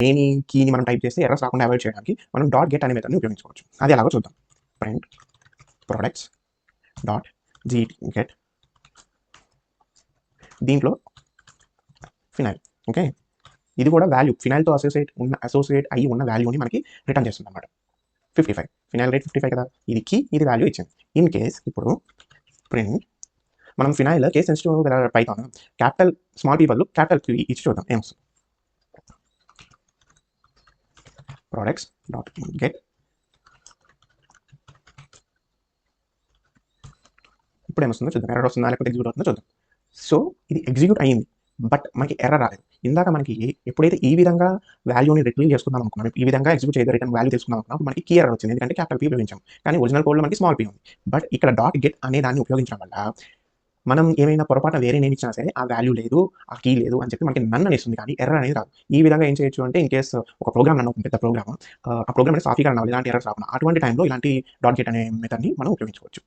Main కీని మనం type చేస్తే ఎర్రర్స్ రాకుండా అవాయిడ్ చేయడానికి మనం డాట్ గెట్ అనే మెథడ్ని ఉపయోగించుకోవచ్చు. అది ఎలాగో చూద్దాం. ప్రింట్ ప్రొడక్ట్స్ డాట్ గెట్ దీంట్లో ఫినైల్. ఓకే, ఇది కూడా వాల్యూ ఫినైల్తో అసోసియేట్ అయ్యి ఉన్న వాల్యూని మనకి రిటర్న్ చేస్తుంది అనమాట. 55 ఫినైల్ రేట్ 55 కదా, ఇది కీ, ఇది వాల్యూ ఇచ్చింది. ఇన్ కేస్ ఇప్పుడు ప్రింట్ మనం ఫినైల్ కేస్ సెన్సిటివ్ కదా పైథాన్, క్యాపిటల్ స్మాల్ పీ బదులు క్యాపిటల్ క్యూ ఇచ్చి చూద్దాం ఏమొస్తుంది. ప్రొడక్ట్స్ డాట్ గెట్ ఇప్పుడు ఏమొస్తుందో చూద్దాం. ఎర్రర్ వస్తుందా లేకపోతే ఎగ్జిక్యూట్ అవుతుందో చూద్దాం. సో ఇది ఎగ్జిక్యూట్ అయ్యింది, బట్ మనకి ఎర్రర్ రాలేదు. ఇందాక మనకి ఎప్పుడైతే ఈ విధంగా వాల్యూని రిట్రీవ్ చేసుకుందాం అనుకున్నాం, ఈ విధంగా ఎగ్జిక్యూట్ చేయగా రిటర్న్ వాల్యూ తీసుకుందాం అనుకున్నప్పుడు మనకి కీ ఎర్రర్ వచ్చింది, ఎందుకంటే క్యాపిటల్ పీ ఉపయోగించాం. కానీ ఒరిజినల్ కోడ్లో మనకి స్మాల్ పీ ఉంది. బట్ ఇక్కడ డాట్ గెట్ అనే దాన్ని ఉపయోగించడం వల్ల మనం ఏమైనా పొరపాటు వేరే నేమ్ ఇచ్చినా సరే ఆ వాల్యూ లేదు, ఆ కీ లేదు అని చెప్పి మనకి నన్ అనేస్తుంది, కానీ ఎర్రర్ అనేది రాదు. ఈ విధంగా ఏం చేయొచ్చు అంటే, ఇన్ కేస్ ఒక ప్రోగ్రామ్ రన్ అవుతుంది, పెద్ద ప్రోగ్రామ్, ఆ ప్రోగ్రామ్ అనేది సాఫీగా రన్ అవ్వాలి, ఇలాంటి ఎర్రర్స్ రాకుండా, అటువంటి టైంలో ఇలాంటి డాట్ గెట్ అనే మెథడ్ని మనం ఉపయోగించుకోవచ్చు.